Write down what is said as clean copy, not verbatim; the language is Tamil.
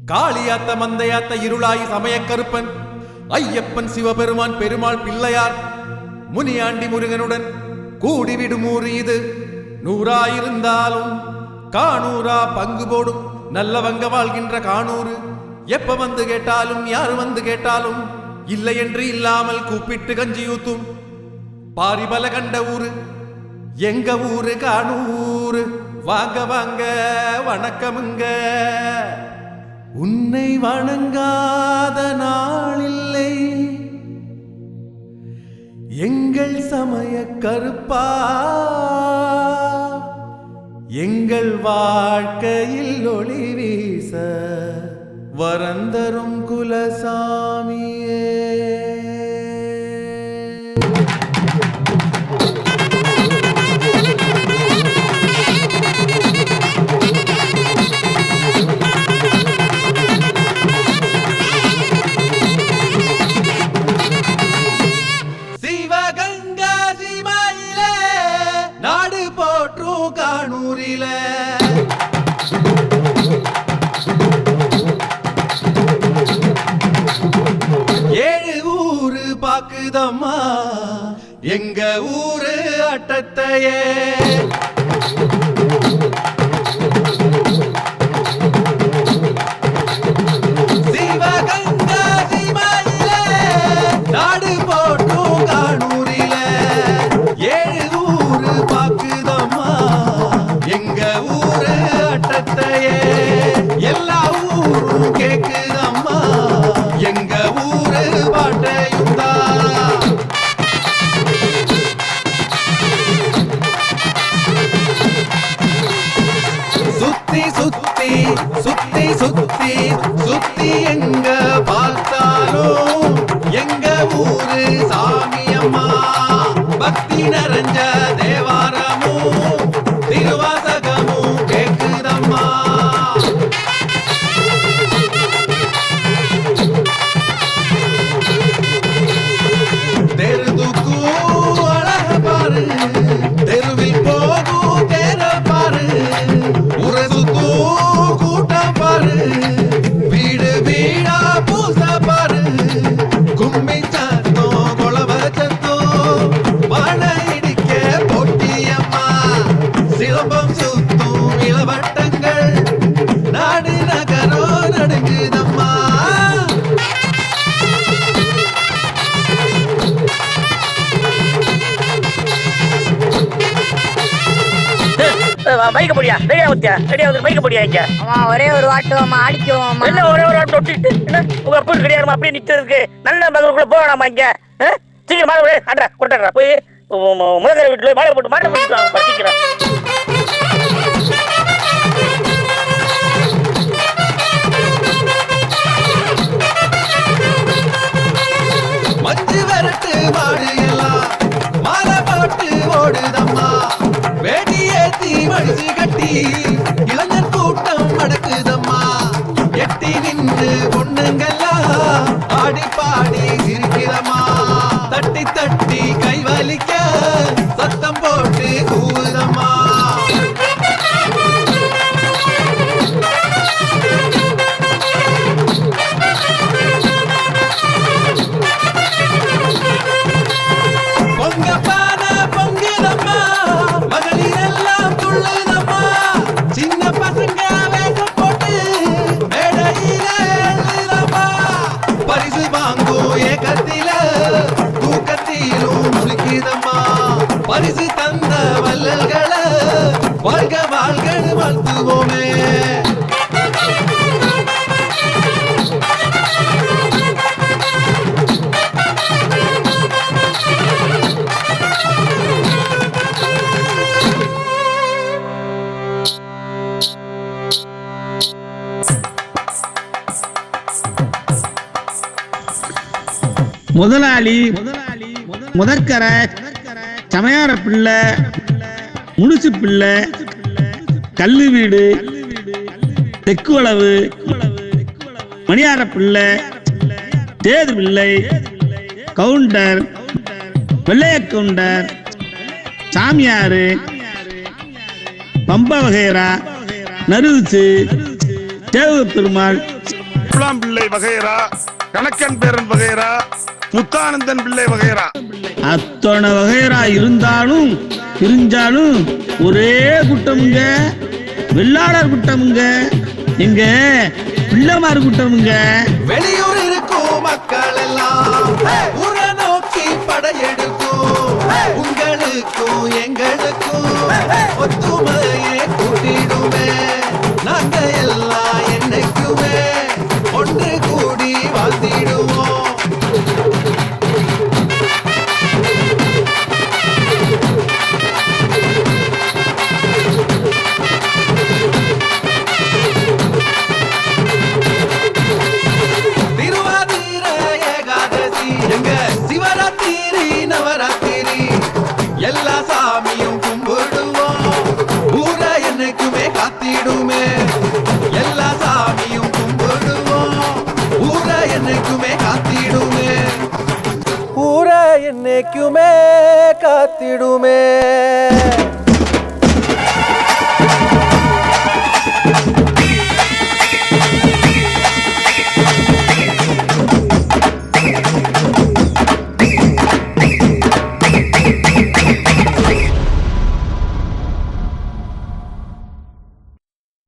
காளியாத்த மந்தையாத்த இருளாய் சமயக்கருப்பன் ஐயப்பன் சிவபெருமான் பெருமாள் பிள்ளையார் முனியாண்டி முருகனுடன் கூடிவிடுமூறு இது நூறாயிருந்தாலும் காணூரா பங்கு போடும் நல்லவங்க வாழ்கின்ற காணூறு எப்ப வந்து கேட்டாலும் யாரு வந்து கேட்டாலும் இல்லை என்று இல்லாமல் கூப்பிட்டு கஞ்சியூத்தும் பாரிபல கண்ட ஊரு எங்க ஊரு காணூரு. வாங்க வாங்க வணக்கமுங்க. உன்னை வணங்காத நாளில்லை எங்கள் சமய கருப்பா, எங்கள் வாழ்க்கையில் ஒளி வீச வரந்தரும் குலசாமியே. காணூரில ஏழு ஊரு பாக்குதம்மா எங்க ஊரு அட்டத்தையே. சிவகங்கா சிமையில நாடு போட்டும் காணூரில ஏழு ஊரு பாக்குதம்மா எங்க ஊரு அட்டத்தையே. எல்லா ஊரும் கேக்குதம்மா எங்க ஊரு பாட்டையுந்தா. சுத்தி சுத்தி சுத்தி சுத்தி சுத்தி எங்க பார்த்தாலும் எங்க ஊரு சாமியம்மா. பக்தி நிறைஞ்ச தேவாரமும் திருவாசகமும் கேக்குதம்மா. தெருதுக்கு அழக பாரு, தெருவில் போகும் தேர பாரு, உரசுக்கு கூட்டம் பாரு, வீடு வீடா பூச பாரு, கும்மி சத்தம் கொலவ சத்தம் வாழ இடிக்க போட்டியம்மா. சிலம்பம் சுத்தும் இளவட்டங்கள் நாடு நகரோ நடுங்குதம்மா. மைக்க முடியா ரெடியா ஊத்தியா ரெடியா வந்து மைக்க முடியா இங்க ஒரே ஒரு வாட்டுவோமா அடிக்குவோமா என்ன ஒரே ஒரு வாட்டு விட்டுட்டு என்ன உங்க அப்பா கிடையாது அப்படியே நிக்கிறதுக்கு நல்ல மகளுக்குள்ள போகலாமா இங்க சீக்கிரம் மாலை அட்ரா கொடுத்துட்றா போய் முதல்ல வீட்டுல மாலை போட்டு படிக்கிறேன். மஞ்சு வரட்டு மாடு எல்லாம் மாலை போட்டு ஓடுதம்மா. வேடி ஏத்தி மடிச்சு கட்டி இளைஞர் கூட்டம் அடக்குதம்மா. எட்டி நின்று பொண்ணுங்கெல்லாம் ஆடி பாடி சிரிக்கிறம்மா. தட்டி தட்டி கை வலிக்க சத்தம் போட்டு கூவுதம்மா. பொங்க பான பொங்குதம்மா, மகளிரெல்லாம் துள்ளுதம்மா. சின்ன பசங்க வேகம் போட்டு மேடையில எழுதுதம்மா. பரிசு வாங்கும் ஏக்கத்தில தூக்கத்திலும் முழிக்குதம்மா. பரிசு தந்த வள்ளல்களை வாழ்க வாழ்கன்னு வாழ்த்துவோமே. முதலாளி முதற்கர சமையார பிள்ளை முழுசு பிள்ளை கல்லு வீடு தெக்குவளவு மணியார பிள்ளை தேர் பிள்ளை, கவுண்டர், வெள்ளைய கவுண்டர், சாமியாரு, பம்ப வகைரா, நருசு, தேவ பெருமாள், பிள்ளை வகைரா, கணக்கன் பேரன் வகைரா, முத்தானந்தன் பிள்ளை வகைரா, அத்தனை வகைரா இருந்தாலும் பிரிஞ்சாலும் ஒரே கூட்டமுங்க, வெள்ளாளர் கூட்டமுங்க, எங்க பிள்ளைமார் கூட்டமுங்க. வெளியூர் இருக்கும் மக்கள் எல்லாம் ஊரை நோக்கி படையெடுக்கும். உங்களுக்கும் எங்களுக்கும் ஒத்துமையே கூட்டிடுமே. நாங்க எல்லாம் என்னைக்குமே ஒன்று கூடி வாழ்ந்திடுவோம். திருவாதிரை ஏகாதசி, எங்க சிவராத்திரி நவராத்திரி, எல்லா சாமியும் கும்பிடுவோம். ஊரை என்னைக்குமே காத்திடுமே. எல்லா சாமியும் கும்பிடுவோம். ஊரை என்னைக்குமே காத்திடுமே. ஊரை என்னைக்குமே காத்திடுமே.